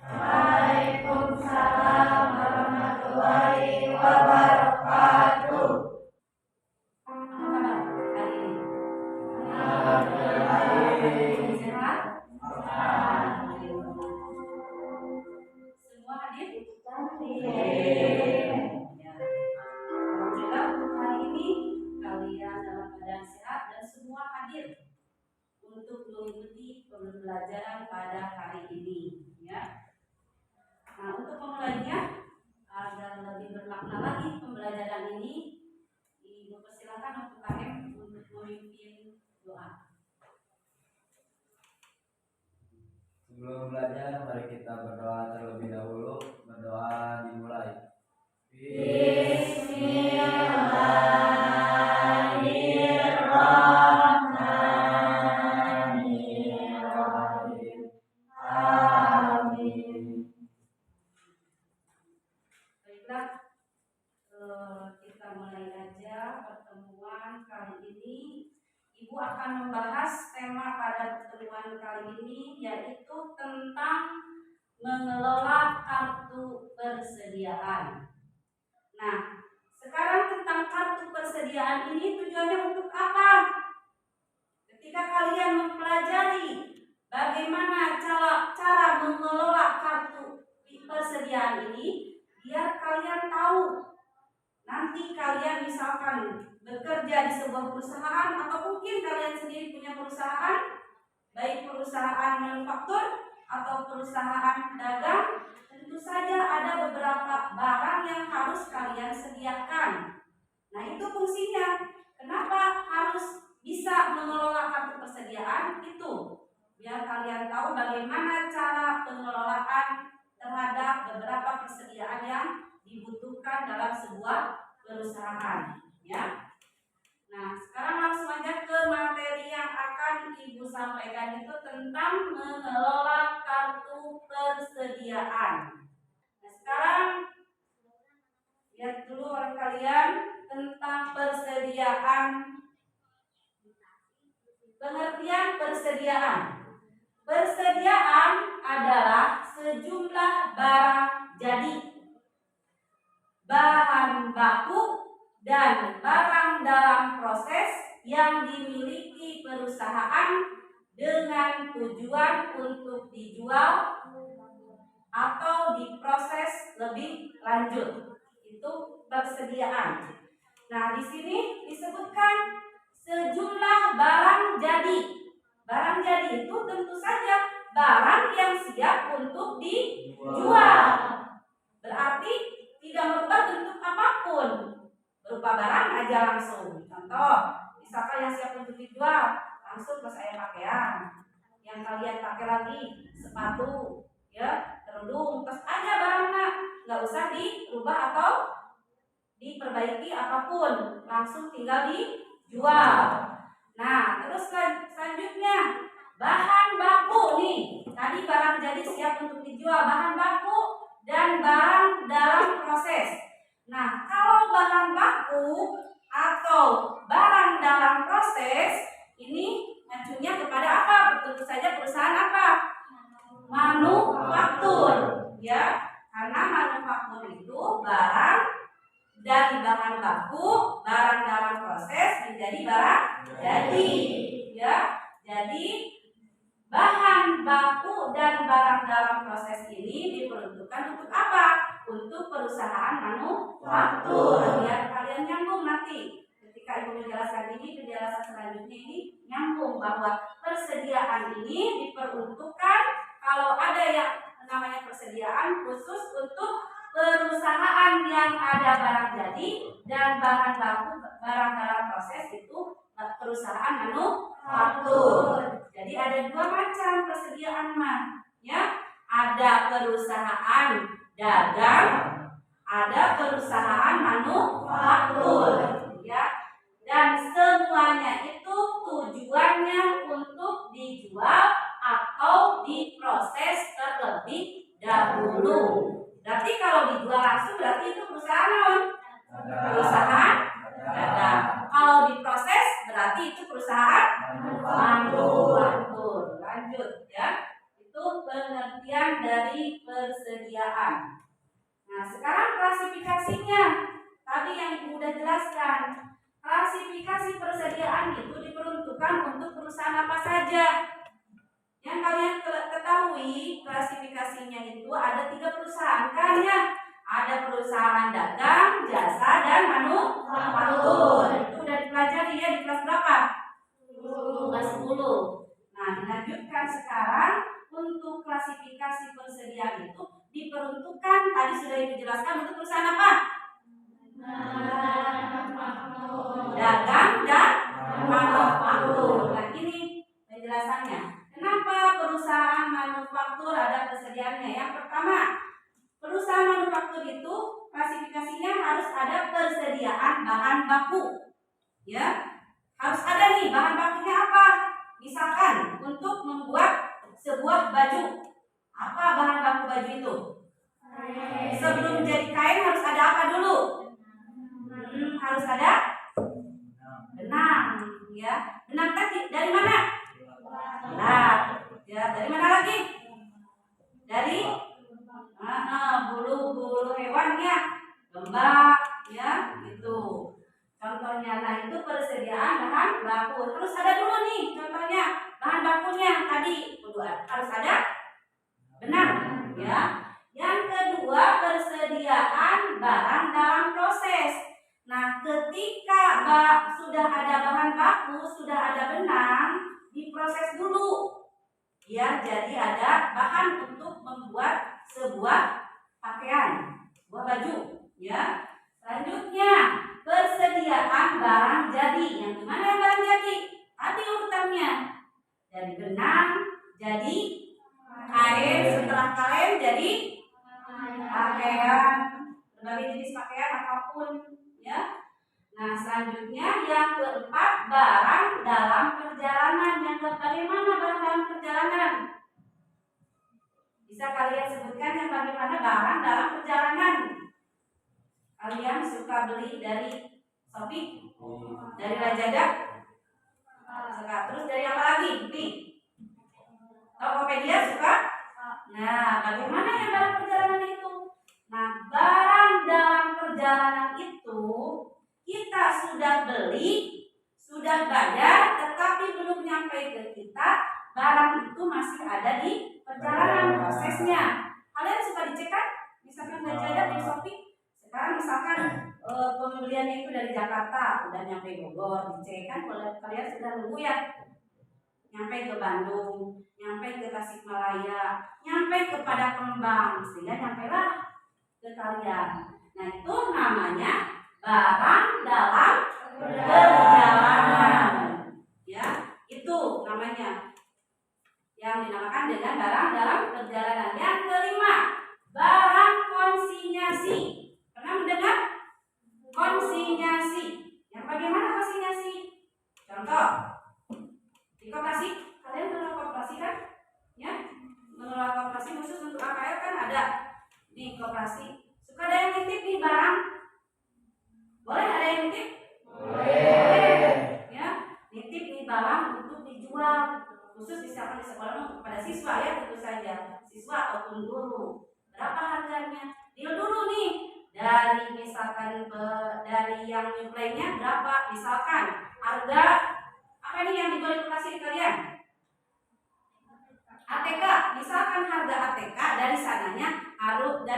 Waalaikumsalam warahmatullahi wabarakatuh. Sehat? Semua hadir? Ya. Alhamdulillah untuk hari ini kalian dalam keadaan sehat dan semua hadir untuk mengikuti pembelajaran pada hari ini, ya. Nah, untuk memulainya agar lebih bermakna lagi pembelajaran ini, Ibu persilakan untuk KM untuk memimpin doa. Sebelum belajar, mari kita berdoa terlebih dahulu. Berdoa dimulai. Bismillahirrahmanirrahim. Amin. Baiklah, kita mulai aja pertemuan kali ini. Ibu akan membahas tema pada pertemuan kali ini, yaitu tentang mengelola kartu persediaan. Nah, sekarang tentang kartu persediaan ini tujuannya untuk apa? Ketika kalian mempelajari bagaimana cara mengelola kartu persediaan ini, biar kalian tahu nanti kalian misalkan bekerja di sebuah perusahaan atau mungkin kalian sendiri punya perusahaan, baik perusahaan manufaktur atau perusahaan dagang, tentu saja ada beberapa barang yang harus kalian sediakan. Nah, itu fungsinya. Kenapa harus bisa mengelola kartu persediaan itu? Biar kalian tahu bagaimana cara pengelolaan terhadap beberapa persediaan yang dibutuhkan dalam sebuah perusahaan, ya. Nah, sekarang langsung aja ke materi yang akan Ibu sampaikan, itu tentang mengelola kartu persediaan. Nah, sekarang lihat dulu oleh kalian tentang persediaan. Pengertian persediaan. Persediaan adalah sejumlah barang jadi, bahan baku, dan barang dalam proses yang dimiliki perusahaan dengan tujuan untuk dijual atau diproses lebih lanjut. Itu persediaan. Nah, di sini disebutkan sejumlah barang jadi. Barang jadi itu tentu saja barang yang siap untuk dijual. Berarti tidak merubah bentuk apapun, berupa barang aja langsung. Contoh, misalkan yang siap untuk dijual, langsung ke saya pakaian. Yang kalian pakai lagi sepatu, ya, kerudung, terus aja barangnya, nggak usah dirubah atau diperbaiki apapun, langsung tinggal dijual. Nah, terus selanjutnya bahan baku nih. Tadi barang jadi siap untuk dijual, bahan baku dan barang dalam proses. Nah, kalau bahan baku atau barang dalam proses ini mengacunya kepada apa? Tentu saja perusahaan apa? Manufaktur, ya. Karena manufaktur itu barang dari bahan baku, barang dalam proses menjadi barang jadi, ya. Jadi bahan baku dan barang dalam proses ini diperuntukkan untuk apa? Untuk perusahaan manufaktur. Biar kalian nyambung nanti. Ketika Ibu menjelaskan ini, penjelasan selanjutnya ini nyambung bahwa persediaan ini diperuntukkan kalau ada yang namanya persediaan khusus untuk perusahaan yang ada barang jadi dan bahan baku barang dalam proses itu perusahaan manufaktur. Jadi ada dua macam persediaan, ya. Ada perusahaan dagang, ada perusahaan manufaktur, ya. Dan semuanya itu tujuannya untuk dijual atau diproses terlebih dahulu. Berarti kalau dijual langsung berarti itu perusahaan dagang. Kalau diproses berarti itu perusahaan manufaktur. perusahaan apa saja? Yang kalian ketahui klasifikasinya itu ada 3 perusahaan kan ya? Ada perusahaan dagang, jasa, dan manufaktur. Itu udah dipelajari ya di kelas berapa? Kelas 10. Nah, dilanjutkan sekarang untuk klasifikasi persediaan itu diperuntukkan tadi sudah dijelaskan untuk perusahaan apa? Dagang dan manufaktur. Nah, ini penjelasannya. Kenapa perusahaan manufaktur ada persediaannya? Yang pertama, perusahaan manufaktur itu klasifikasinya harus ada persediaan bahan baku. Ya, harus ada nih bahan bakunya apa? Misalkan untuk membuat sebuah baju, apa bahan baku baju itu? Sebelum jadi kain harus ada apa dulu? Harus ada benang, ya. Benang tadi dari mana? Nah, ya dari mana lagi? Dari bulu-bulu hewannya, lembak, ya, gitu. Contohnya, nah itu persediaan bahan baku. Terus ada dulu nih, contohnya bahan bakunya tadi harus ada benang, ya. Yang kedua persediaan barang dalam proses. Nah, ketika sudah ada bahan baku, sudah ada benang, diproses dulu, ya, jadi ada bahan untuk membuat sebuah pakaian, sebuah baju, ya. Selanjutnya persediaan barang jadi. Yang gimana yang barang jadi? Tadi urutannya dari benang, jadi kain, setelah kain jadi pakaian, berbagai jenis pakaian apapun, ya. Nah, selanjutnya yang keempat barang dalam perjalanan. Yang bagaimana barang dalam perjalanan? Bisa kalian sebutkan yang bagaimana barang dalam perjalanan? Kalian suka beli dari Shopee, dari Lazada, terus dari apa lagi? Nih, Tokopedia suka? Nah, bagaimana yang dalam perjalanan itu? Nah, barang dalam perjalanan itu kita sudah beli, sudah bayar, tetapi belum nyampe ke kita, barang itu masih ada di perjalanan prosesnya. Kalian suka dicek kan? Misalkan Lazada di Shopee, sekarang misalkan pembeliannya itu dari Jakarta, udah nyampe Bogor, dicek kan? Kalian sudah nunggu ya? Nyampe ke Bandung, nyampe ke Tasikmalaya, nyampe kepada Kembang, sehingga nyampailah ke kalian. Nah, itu namanya barang dalam perjalanan, ya, itu namanya yang dinamakan dengan barang dalam perjalanan. Yang kelima, barang konsinyasi. Pernah mendengar konsinyasi? Yang bagaimana konsinyasi? Contoh, di koperasi, kalian mengelola koperasi kan? Ya, mengelola koperasi khusus untuk AKL kan ada di koperasi. Suka ada yang nitip nih barang? Boleh ada yang nitip? Boleh. Ya, nitip nih barang untuk dijual, khusus misalkan di sekolah kepada siswa ya, tentu saja siswa ataupun guru. Berapa harganya? Deal dulu nih. Dari misalkan dari yang nyuplainya berapa? Misalkan harga apa nih yang dijual di koperasi kalian? ATK. Misalkan harga ATK dari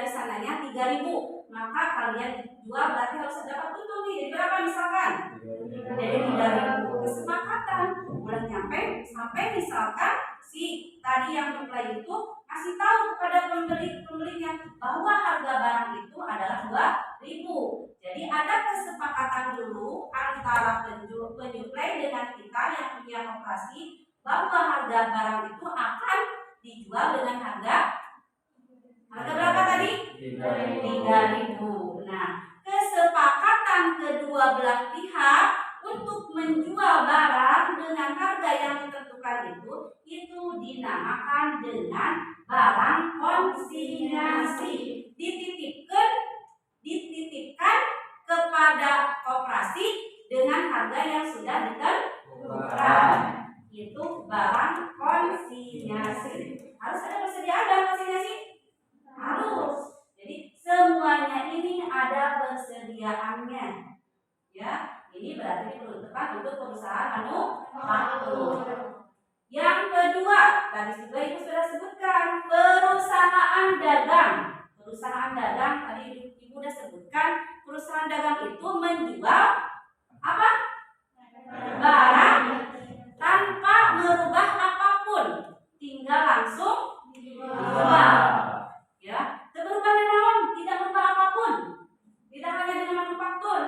sananya 3.000, maka kalian jual berarti harus dapat untung nih. Jadi berapa misalkan? Jadi 3.000. Kesepakatan udah nyampe sampai misalkan si tadi yang nyuplai itu kasih tahu kepada pembelinya bahwa harga barang itu adalah 2.000. Jadi ada kesepakatan dulu antara penyuplai dengan kita yang punya koperasi bahwa harga barang itu akan dijual dengan harga berapa tadi? 3.000. Nah, kesepakatan kedua belah pihak untuk menjual barang dengan harga yang ditentukan itu dinamakan dengan barang konsinyasi. Dititipkan kepada koperasi dengan harga yang sudah ditentukan. Itu barang konsinyasi. Harus ada persediaan dalam konsinyasi? Harus. Jadi semuanya ini ada persediaannya. Ya, ini berarti diperuntukkan untuk perusahaan manufaktur. Yang kedua, tadi juga Ibu sudah sebutkan, perusahaan dagang. Perusahaan dagang tadi Ibu sudah sebutkan, perusahaan dagang itu menjual apa? Barang tanpa merubah apapun, tinggal langsung dijual. Ya, berubah naon, tidak merubah apapun, tidak hanya dengan manufaktur,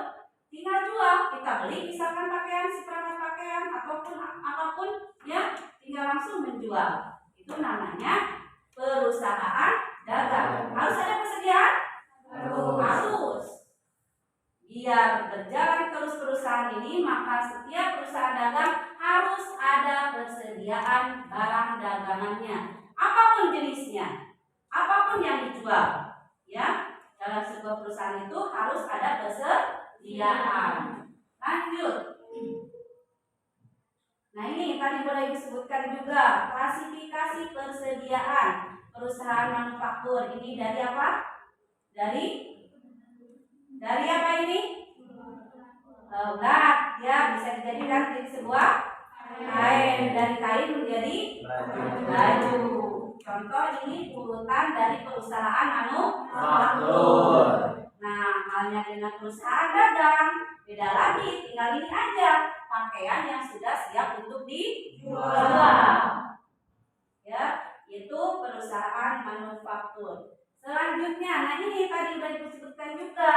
tinggal jual. Kita beli misalkan pakaian, seperangkat pakaian ataupun apapun, ya, tinggal langsung menjual. Itu namanya perusahaan dagang. Harus ada persediaan? Harus. Biar berjalan terus perusahaan ini, maka setiap perusahaan dagang harus ada persediaan barang dagangannya, apapun jenisnya, apapun yang dijual. Ya, dalam sebuah perusahaan itu harus ada persediaan. Lanjut. Nah, ini tadi boleh disebutkan juga klasifikasi persediaan perusahaan manufaktur. Ini dari apa? Dari apa ini? Ulat, ya, bisa dijadikan jadi sebuah kain. Dari kain menjadi baju. Contoh ini urutan dari perusahaan manufaktur. Nah, halnya dengan perusahaan dagang, beda lagi, tinggal ini aja, pakaian yang sudah siap untuk dijual. Ya, itu perusahaan manufaktur. Selanjutnya, nah ini tadi sudah disebutkan juga,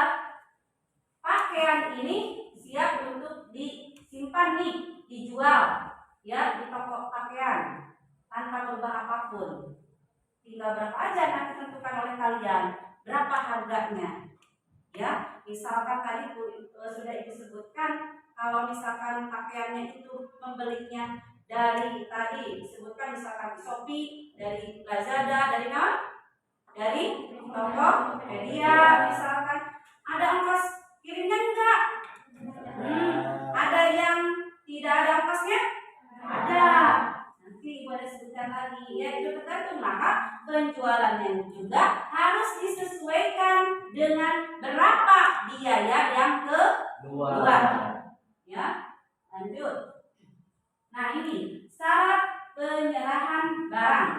pakaian ini siap untuk disimpan nih, dijual, ya, di toko pakaian tanpa berubah apapun. Tinggal berapa aja nanti tentukan oleh kalian, berapa harganya. Ya, misalkan tadi sudah disebutkan, kalau misalkan pakaiannya itu membelinya dari tadi disebutkan misalkan Shopee, dari Lazada, dari mana? Dari Tokopedia misalkan, ada ongkos kirimnya enggak? Ada yang tidak ada ongkosnya? Ada. Nanti boleh sebutkan lagi, ya, itu tergantung. Maka penjualannya juga harus disesuaikan dengan berapa biaya yang keluar. Ya, lanjut. Nah, ini syarat penyerahan barang.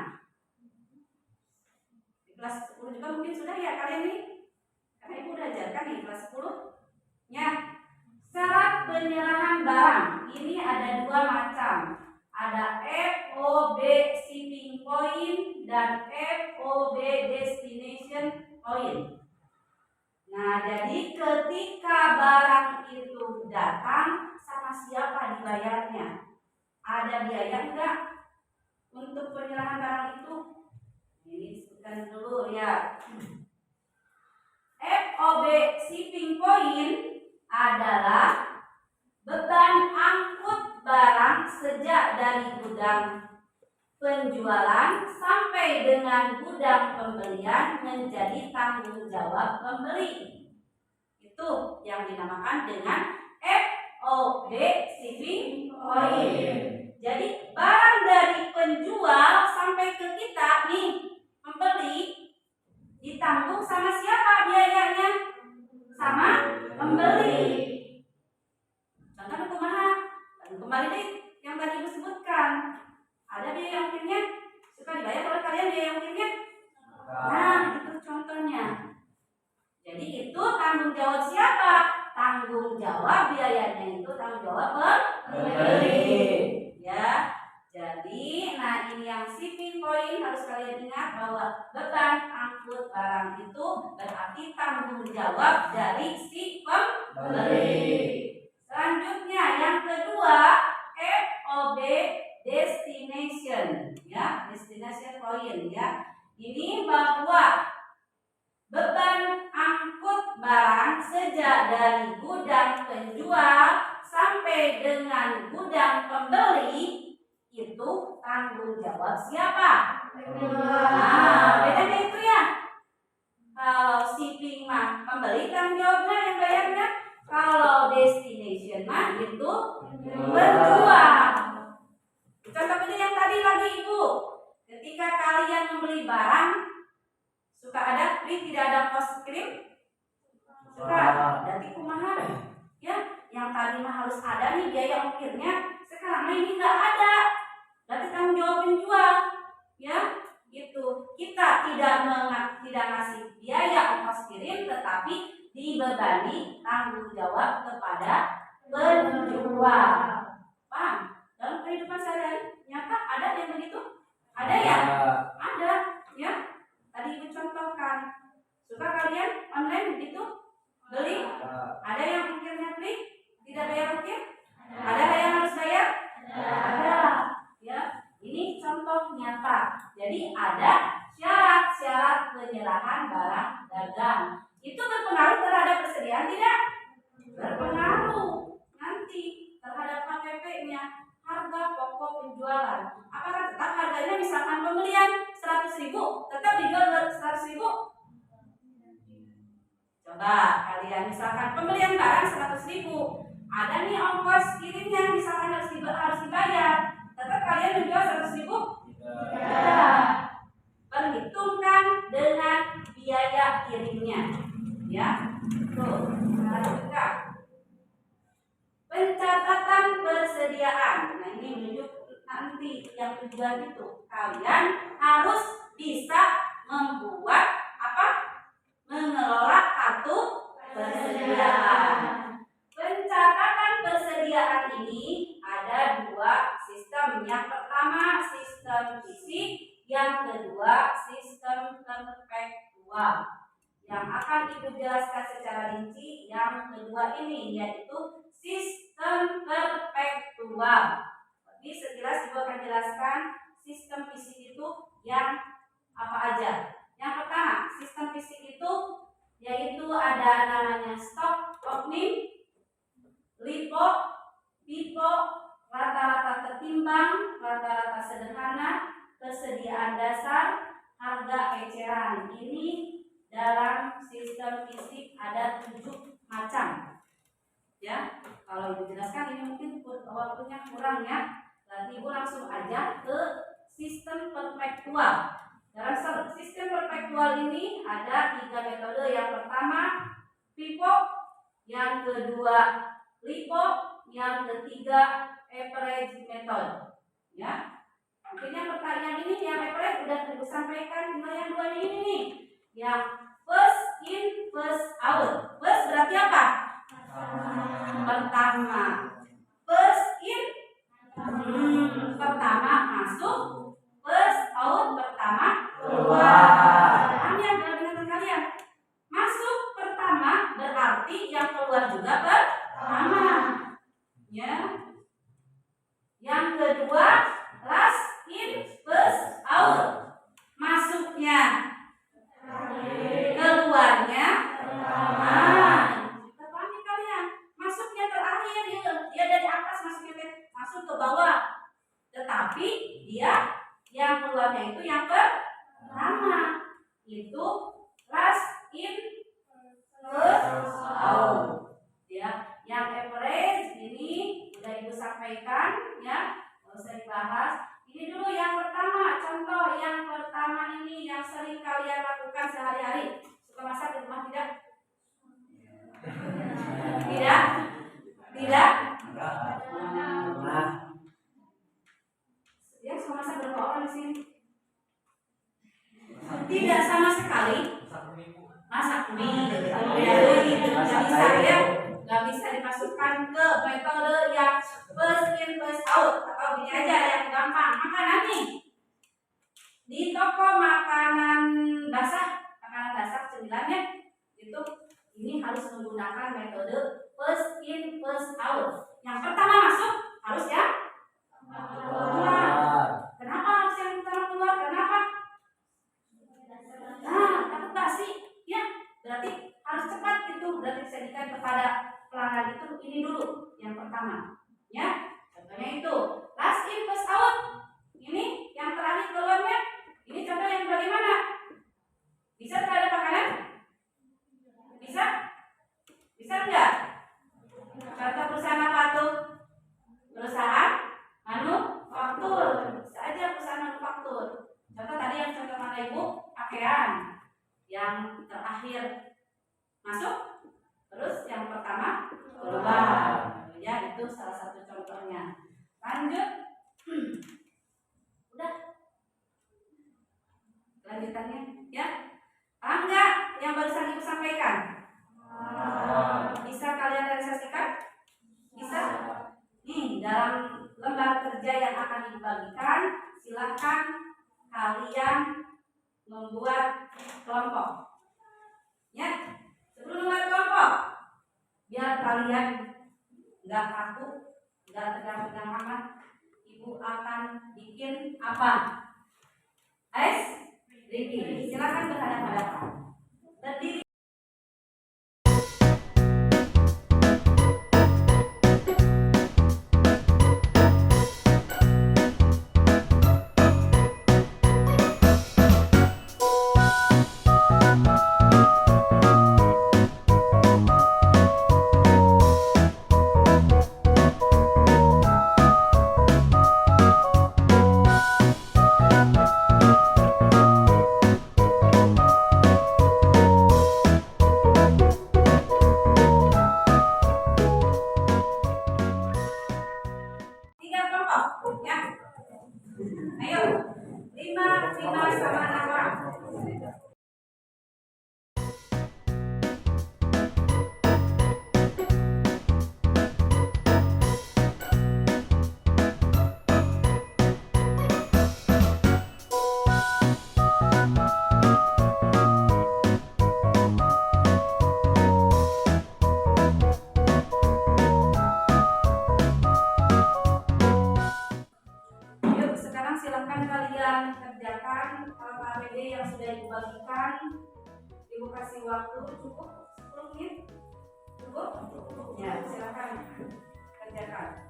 Di kelas 10 juga mungkin sudah ya kalian nih, karena Ibu udah ajarkan nih kelas 10 nya. Syarat penyerahan barang ini ada dua macam. Ada FOB shipping point dan FOB destination point. Nah, jadi ketika barang itu datang, sama siapa dibayarnya? Ada biaya enggak untuk penyerahan barang itu? Ini sebutkan dulu ya. FOB shipping point adalah beban angkut barang sejak dari gudang penjualan sampai dengan gudang pembelian menjadi tanggung jawab pembeli. Itu yang dinamakan dengan FOB shipping point. Jadi barang dari penjual sampai ke kita nih, pembeli, ditanggung sama siapa biayanya? Sama pembeli. Contohnya kumaha? Kembali deh yang tadi Ibu sebutkan. Ada biaya ongkirnya, suka dibayar oleh kalian biaya ongkirnya? Nah, itu contohnya. Jadi itu tanggung jawab siapa? Tanggung jawab biayanya itu tanggung jawab pembeli. Ya. Jadi, nah ini yang shipping point harus kalian ingat bahwa beban angkut barang itu berarti tanggung jawab dari si pembeli. Selanjutnya yang kedua, FOB destination, ya, destination point, ya. Ini bahwa beban angkut barang sejak dari gudang penjual sampai dengan gudang pembeli itu tanggung jawab siapa? Nah, bedanya itu ya. Kalau shipping mah pembeli tanggung jawabnya yang bayarnya. Kalau destination mah itu penjual. Contoh ini yang tadi lagi Ibu. Ketika kalian membeli barang, suka ada free, tidak ada cost kirim? Suka. Berarti kumaha? Ya, yang tadi mah harus ada nih biaya ongkirnya. Sekarang ini nggak ada. Berarti tanggung tanggung jawab kepada penjual. Paham? Dalam kehidupan sehari-hari nyata ada yang begitu? Ada ya? Ada ya. Tadi Ibu contohkan. Suka kalian online begitu? Beli? Ada yang ongkirnya free? Tidak bayar ongkir? Ada yang harus bayar? Ada. Ya, ini contoh nyata. Jadi ada syarat-syarat penyerahan barang dagang. Itu berpengaruh terhadap persediaan tidak? Berpengaruh nanti terhadap HPP-nya, harga pokok penjualan. Apakah tetap harganya misalkan pembelian 100.000 tetap dijual 100.000? Coba kalian misalkan pembelian barang 100.000, ada nih ongkos kirimnya misalkan harus dibayar, tetap kalian menjual 100.000? Tidak. Perhitungkan dengan biaya kirimnya, ya. Tuh, lanjutkan. Pencatatan persediaan. Nah, ini menunjuk nanti yang tujuan itu kalian harus bisa membuat apa? Mengelola kartu persediaan. Pencatatan persediaan ini ada dua sistem. Yang pertama sistem fisik, yang kedua sistem perpetual. Yang akan Ibu jelaskan secara rinci yang kedua ini, yaitu sistem perpetual. Jadi sekilas Ibu akan jelaskan sistem fisik itu yang apa aja. Yang pertama, sistem fisik itu yaitu ada namanya stok, oknim, LIFO, FIFO, rata-rata tertimbang, rata-rata sederhana, persediaan dasar, harga eceran. Ini dalam sistem fisik ada 7 macam. Ya, kalau Ibu jelaskan ini mungkin waktunya kurang ya. Berarti Ibu langsung aja ke sistem perpetual. Dalam sistem perpetual ini ada 3 metode. Yang pertama FIFO, yang kedua LIFO, yang ketiga average method. Ya, mungkin yang pertanyaan ini yang average sudah Ibu sampaikan, tinggal yang dua ini nih. Yang first in first out. First berarti apa? Pertama. First in pertama masuk, first out pertama keluar. Paham ya dengan kalian? Masuk pertama berarti yang keluar juga pertama. Ya. Yang kedua last in first out. Masuknya, keluarnya paham kalian? Masuknya terakhir dia dari atas masuk ke bawah. Tetapi dia yang keluarnya itu yang pertama. Itu last in first out. Ya, yang average ini sudah Ibu sampaikan ya, nggak usah dibahas. Ini dulu yang pertama, contoh yang pertama ini yang sering kalian lakukan sehari-hari. Suka masak di rumah tidak? Tidak? Tidak? Ya, suka masak berapa orang di sini? Tidak sama sekali. Masak mie. Jadi saya nggak bisa dimasukkan ke metode yang first in first out, atau gini aja yang gampang. Makanan nih di toko makanan basah cemilannya itu ini harus menggunakan metode first in first out. Yang pertama masuk harus ya keluar. Kenapa harus yang pertama keluar? Kenapa? Nah, takut basi ya, berarti harus cepat itu. Berarti disajikan kepada pelanggan itu ini dulu yang pertama ya. Contohnya itu last in first out. Ini yang terakhir keluarnya. Ini contoh yang bagaimana? Bisa terhadap makanan? Bisa? Bisa enggak? Contoh perusahaan apa tuh? Perusahaan manufaktur. Bisa aja perusahaan manufaktur. Contoh tadi yang contoh mana Ibu? Pakaian. Yang terakhir masuk, terus yang pertama keluar. Ya, itu salah satu contohnya. Lanjut. Udah. Lanjutannya ya. Paham nggak yang barusan Ibu sampaikan? Bisa silakan kalian membuat kelompok. Ya, sebelum membuat kelompok, biar kalian nggak kaku, nggak tegang-tegang amat, ibu akan bikin apa? Riki, silakan berhadapan-hadapan. Berdiri. Tiga kelompok, ya. Ayo, lima sama 6 orang. Yuk, sekarang silakan kalian kerjakan KPD yang sudah dibagikan. Ibu kasih waktu cukup 10 menit. Cukup? Ya, silakan kerjakan.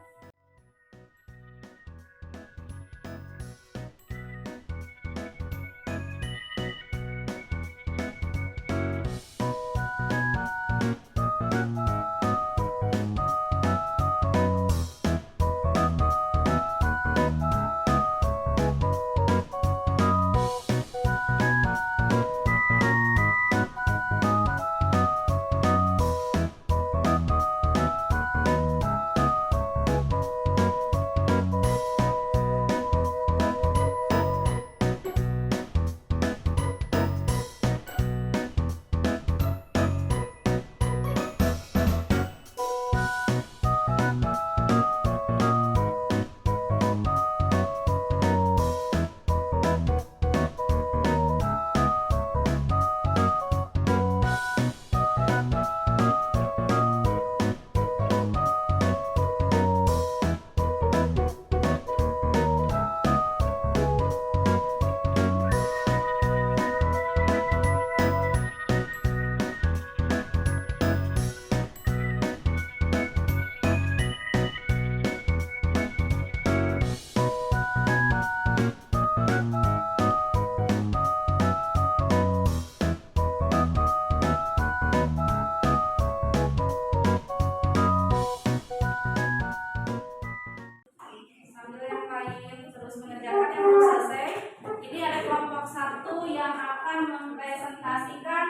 Sambil yang lain terus mengerjakan yang belum selesai. Ini ada kelompok 1 yang akan mempresentasikan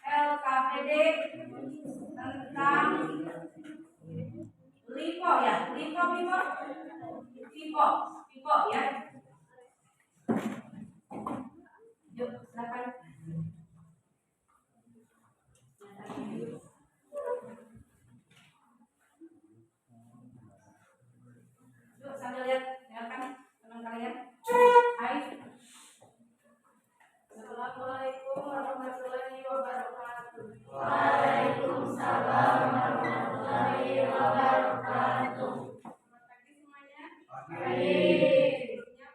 LKPD tentang LIPO ya, LIPO ya. Yuk, silakan. Yuk, sambil lihat, dengarkan teman kalian. Hai. Assalamualaikum warahmatullahi wabarakatuh. Waalaikumsalam warahmatullahi wabarakatuh. Selamat pagi semuanya. Pagi. Sebelumnya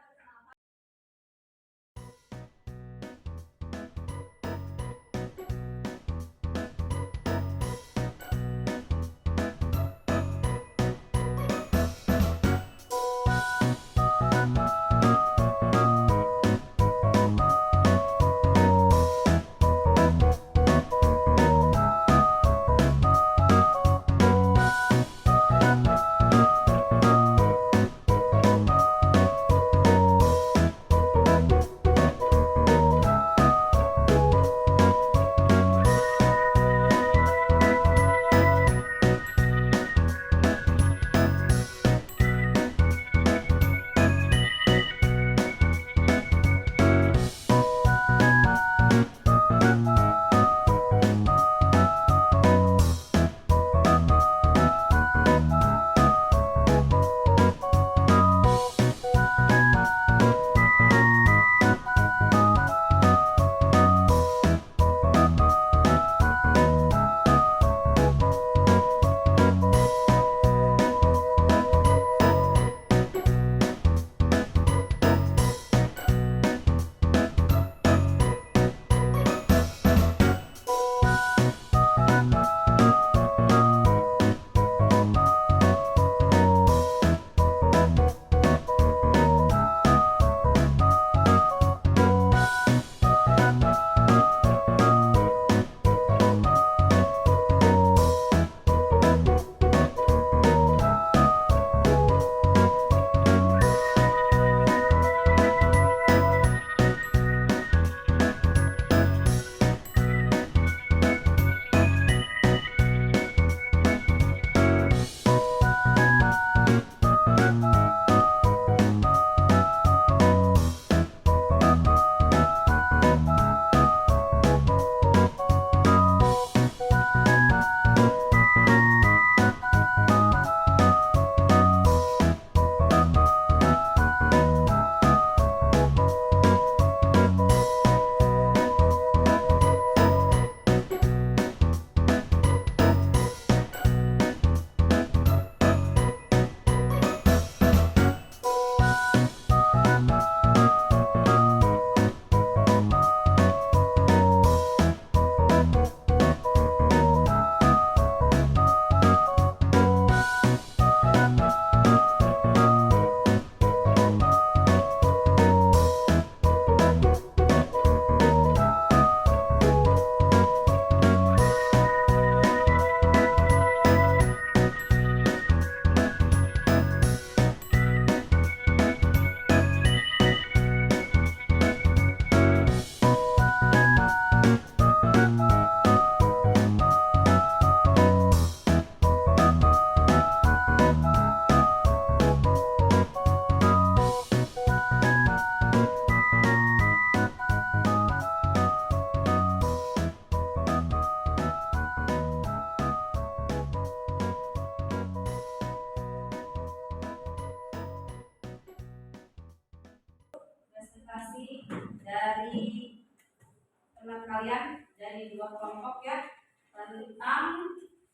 kalian dari 2 kelompok ya, tentang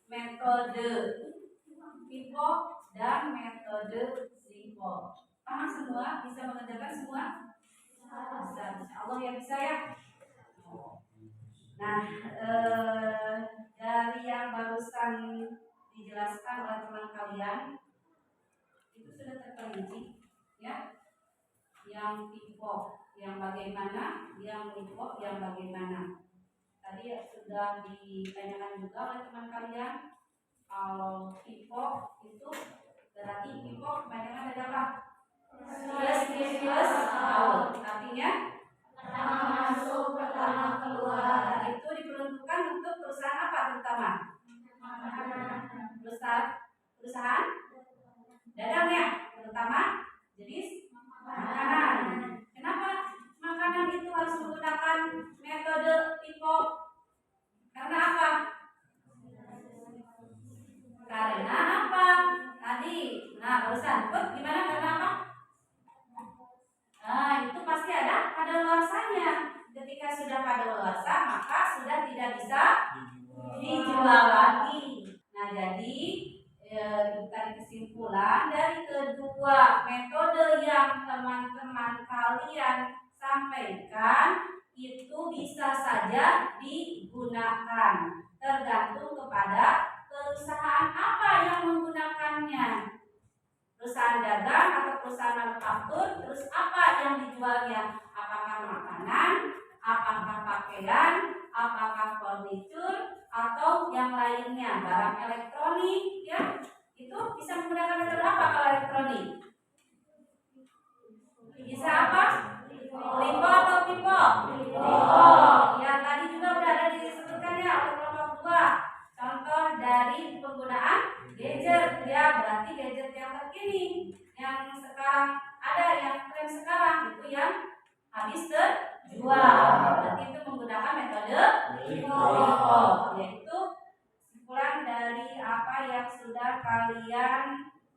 metode FIFO dan metode SIFO. Paham semua? Bisa mengerjakan semua? Bisa, insya Allah ya bisa ya. Nah, dari yang barusan dijelaskan oleh teman kalian itu sudah terperinci ya, yang FIFO yang bagaimana, yang LIFO yang bagaimana. Tadi sudah ditanyakan juga oleh teman kalian, kalau FIFO itu berarti FIFO kebanyakan ada apa? Plus out, artinya pertama masuk, pertama keluar. Itu diperuntukkan untuk perusahaan apa terutama? Perusahaan dagang ya, terutama jenis makanan. Kenapa makanan itu harus menggunakan metode FIFO? Karena apa? Karena apa? Tadi, barusan, gimana? Karena apa? Itu pasti ada kadaluarsanya. Ketika sudah kadaluarsa, maka sudah tidak bisa dijual lagi. Nah, jadi tarik kesimpulan dari kedua metode yang teman-teman kalian sampaikan itu bisa saja digunakan, tergantung kepada perusahaan apa yang menggunakannya. Perusahaan dagang atau perusahaan manufaktur, terus apa yang dijualnya? Apakah makanan, apakah pakaian, apakah furniture, atau yang lainnya, barang elektronik ya. Itu bisa menggunakan metode apa kalau elektronik? Bisa apa? LIFO atau FIFO? LIFO. Ya, tadi juga udah ada disebutkan ya oleh kelompok 2. Contoh dari penggunaan gadget ya, berarti gadget yang terkini, yang sekarang ada, yang tren sekarang itu yang habis terjual. Berarti itu menggunakan metode FIFO, yaitu kesimpulan dari apa yang sudah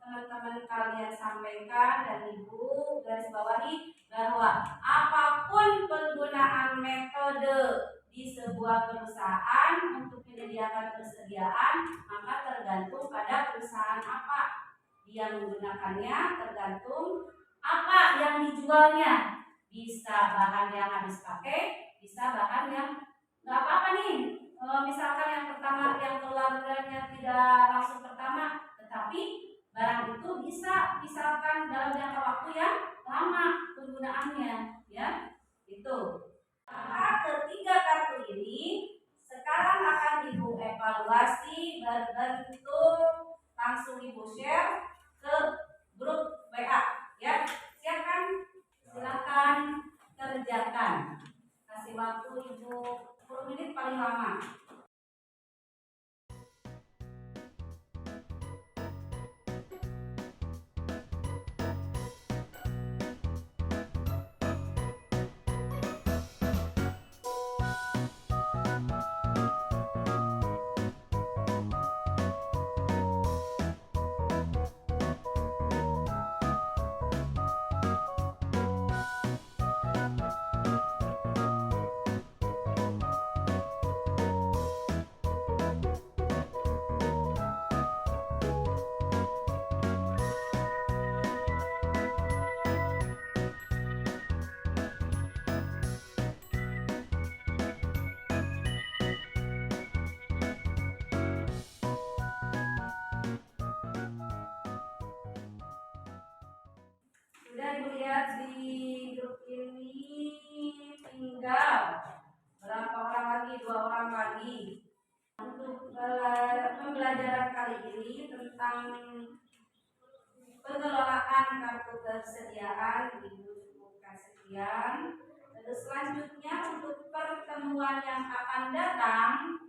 teman-teman kalian sampaikan, dan Ibu garis bawahi bahwa apapun penggunaan metode di sebuah perusahaan untuk menyediakan persediaan, maka tergantung pada perusahaan apa yang menggunakannya, tergantung apa yang dijualnya. Bisa bahan yang habis pakai, bisa bahan yang nggak apa-apa nih. Misalkan yang pertama, yang keluarganya tidak langsung pertama, tetapi barang itu bisa misalkan dalam jangka waktu yang lama penggunaannya ya. Itu. Ketiga kartu ini sekarang akan Ibu evaluasi berbentuk langsung Ibu share ke grup WA ya. Silakan kerjakan. Kasih waktu Ibu 10 menit paling lama. Sudah Ibu lihat di grup ini tinggal berapa orang lagi? 2 orang lagi. Untuk pembelajaran kali ini tentang pengelolaan kartu persediaan, Ibu cukupkan sekian. Terus selanjutnya untuk pertemuan yang akan datang,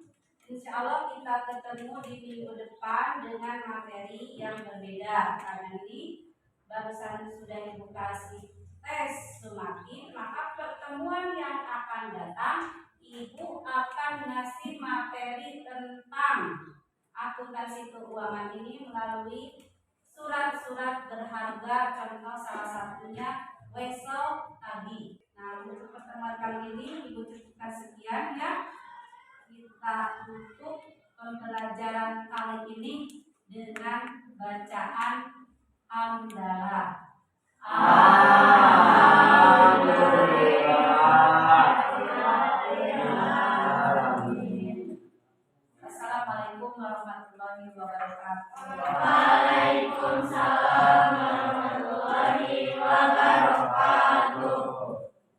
insya Allah kita ketemu di minggu depan dengan materi yang berbeda. Karena ini barusan sudah Ibu kasih tes semakin, maka pertemuan yang akan datang Ibu akan ngasih materi tentang akuntansi keuangan ini melalui surat-surat berharga, contoh salah satunya Wesel tadi. Nah, untuk pertemuan kali ini Ibu cukupkan sekian ya. kita tutup pembelajaran kali ini dengan bacaan hamdalah. Assalamualaikum warahmatullahi wabarakatuh. Waalaikumsalam.